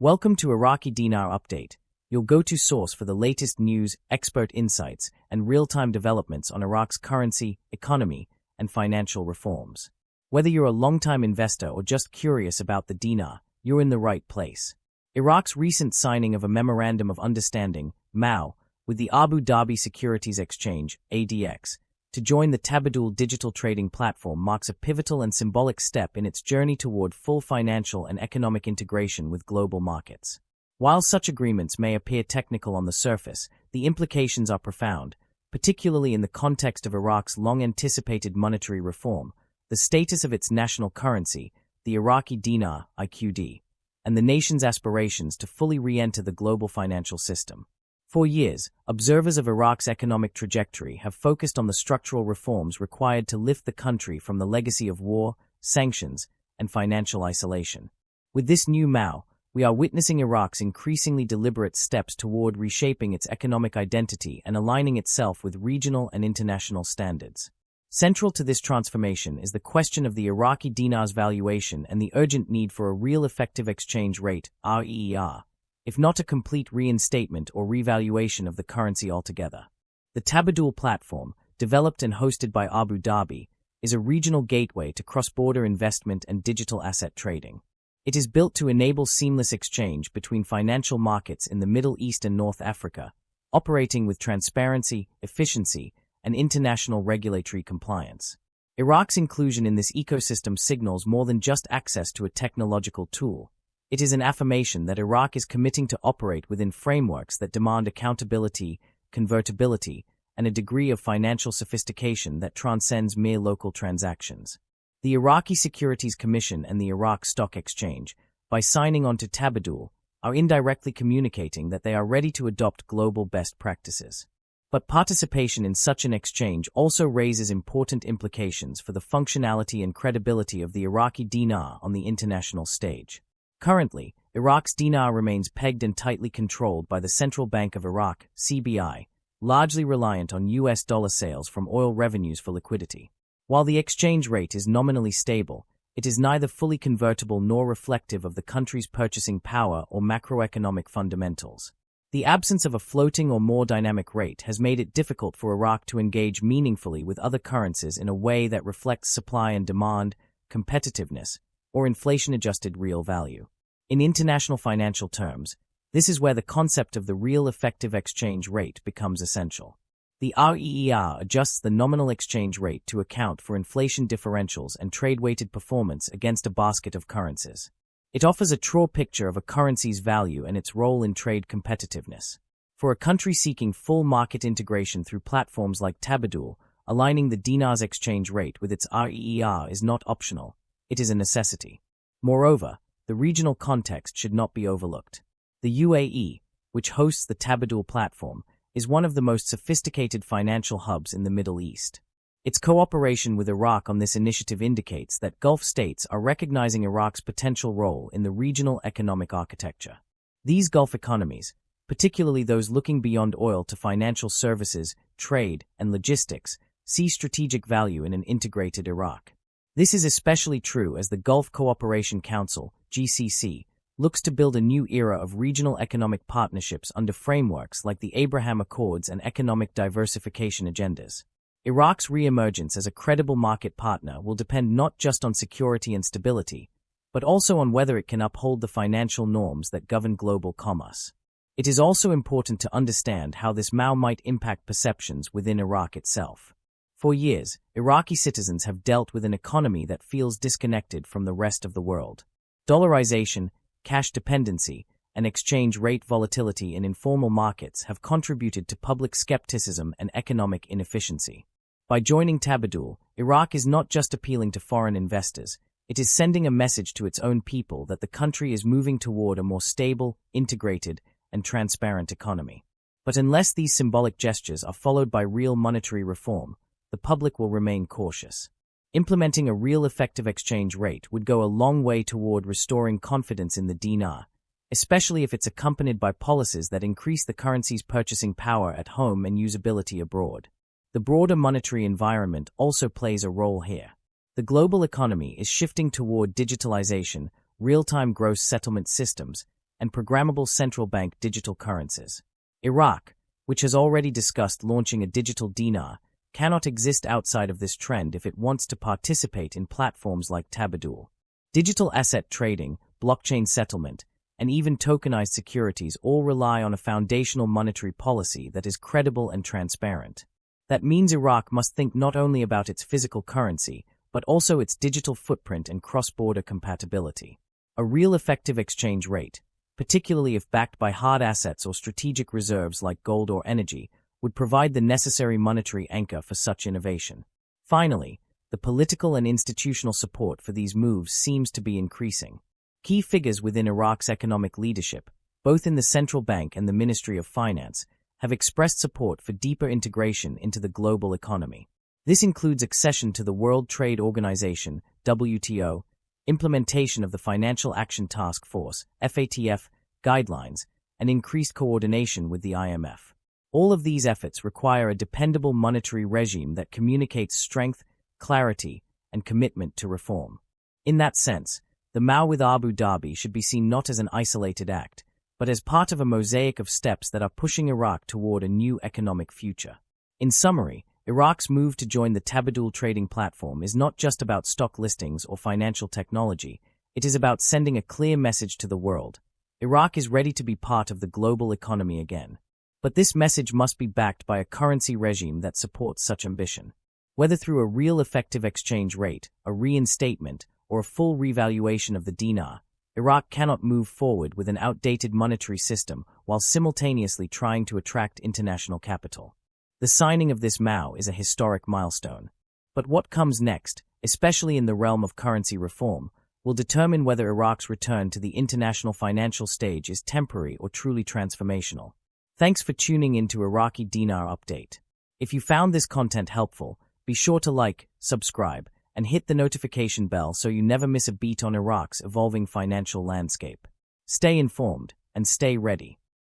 Welcome to Iraqi Dinar Update, your go-to source for the latest news, expert insights, and real-time developments on Iraq's currency, economy, and financial reforms. Whether you're a long-time investor or just curious about the dinar, you're in the right place. Iraq's recent signing of a Memorandum of Understanding, MOU, with the Abu Dhabi Securities Exchange, ADX, to join the Tabadul digital trading platform marks a pivotal and symbolic step in its journey toward full financial and economic integration with global markets. While such agreements may appear technical on the surface, the implications are profound, particularly in the context of Iraq's long-anticipated monetary reform, the status of its national currency, the Iraqi Dinar (IQD), and the nation's aspirations to fully re-enter the global financial system. For years, observers of Iraq's economic trajectory have focused on the structural reforms required to lift the country from the legacy of war, sanctions, and financial isolation. With this new MOU, we are witnessing Iraq's increasingly deliberate steps toward reshaping its economic identity and aligning itself with regional and international standards. Central to this transformation is the question of the Iraqi dinar's valuation and the urgent need for a real effective exchange rate, REER, if not a complete reinstatement or revaluation of the currency altogether. The Tabadul platform, developed and hosted by Abu Dhabi, is a regional gateway to cross-border investment and digital asset trading. It is built to enable seamless exchange between financial markets in the Middle East and North Africa, operating with transparency, efficiency, and international regulatory compliance. Iraq's inclusion in this ecosystem signals more than just access to a technological tool. It is an affirmation that Iraq is committing to operate within frameworks that demand accountability, convertibility, and a degree of financial sophistication that transcends mere local transactions. The Iraqi Securities Commission and the Iraq Stock Exchange, by signing on to Tabadul, are indirectly communicating that they are ready to adopt global best practices. But participation in such an exchange also raises important implications for the functionality and credibility of the Iraqi dinar on the international stage. Currently, Iraq's dinar remains pegged and tightly controlled by the Central Bank of Iraq, CBI, largely reliant on US dollar sales from oil revenues for liquidity. While the exchange rate is nominally stable, it is neither fully convertible nor reflective of the country's purchasing power or macroeconomic fundamentals. The absence of a floating or more dynamic rate has made it difficult for Iraq to engage meaningfully with other currencies in a way that reflects supply and demand, competitiveness, or inflation-adjusted real value. In international financial terms, this is where the concept of the real effective exchange rate becomes essential. The REER adjusts the nominal exchange rate to account for inflation differentials and trade-weighted performance against a basket of currencies. It offers a true picture of a currency's value and its role in trade competitiveness. For a country seeking full market integration through platforms like Tabadul, aligning the dinar's exchange rate with its REER is not optional, it is a necessity. Moreover, the regional context should not be overlooked. The UAE, which hosts the Tabadul platform, is one of the most sophisticated financial hubs in the Middle East. Its cooperation with Iraq on this initiative indicates that Gulf states are recognizing Iraq's potential role in the regional economic architecture. These Gulf economies, particularly those looking beyond oil to financial services, trade, and logistics, see strategic value in an integrated Iraq. This is especially true as the Gulf Cooperation Council, GCC, looks to build a new era of regional economic partnerships under frameworks like the Abraham Accords and economic diversification agendas. Iraq's re-emergence as a credible market partner will depend not just on security and stability, but also on whether it can uphold the financial norms that govern global commerce. It is also important to understand how this MOU might impact perceptions within Iraq itself. For years, Iraqi citizens have dealt with an economy that feels disconnected from the rest of the world. Dollarization, cash dependency, and exchange rate volatility in informal markets have contributed to public skepticism and economic inefficiency. By joining Tabadul, Iraq is not just appealing to foreign investors, it is sending a message to its own people that the country is moving toward a more stable, integrated, and transparent economy. But unless these symbolic gestures are followed by real monetary reform, the public will remain cautious. Implementing a real effective exchange rate would go a long way toward restoring confidence in the dinar, especially if it's accompanied by policies that increase the currency's purchasing power at home and usability abroad. The broader monetary environment also plays a role here. The global economy is shifting toward digitalization, real-time gross settlement systems, and programmable central bank digital currencies. Iraq, which has already discussed launching a digital dinar, cannot exist outside of this trend if it wants to participate in platforms like Tabadul. Digital asset trading, blockchain settlement, and even tokenized securities all rely on a foundational monetary policy that is credible and transparent. That means Iraq must think not only about its physical currency, but also its digital footprint and cross-border compatibility. A real effective exchange rate, particularly if backed by hard assets or strategic reserves like gold or energy, would provide the necessary monetary anchor for such innovation. Finally, the political and institutional support for these moves seems to be increasing. Key figures within Iraq's economic leadership, both in the central bank and the Ministry of Finance, have expressed support for deeper integration into the global economy. This includes accession to the World Trade Organization, WTO, implementation of the Financial Action Task Force, FATF, guidelines, and increased coordination with the IMF. All of these efforts require a dependable monetary regime that communicates strength, clarity, and commitment to reform. In that sense, the MoU with Abu Dhabi should be seen not as an isolated act, but as part of a mosaic of steps that are pushing Iraq toward a new economic future. In summary, Iraq's move to join the Tabadul trading platform is not just about stock listings or financial technology, it is about sending a clear message to the world. Iraq is ready to be part of the global economy again. But this message must be backed by a currency regime that supports such ambition. Whether through a real effective exchange rate, a reinstatement, or a full revaluation of the dinar, Iraq cannot move forward with an outdated monetary system while simultaneously trying to attract international capital. The signing of this MoU is a historic milestone. But what comes next, especially in the realm of currency reform, will determine whether Iraq's return to the international financial stage is temporary or truly transformational. Thanks for tuning in to Iraqi Dinar Update. If you found this content helpful, be sure to like, subscribe, and hit the notification bell so you never miss a beat on Iraq's evolving financial landscape. Stay informed and stay ready.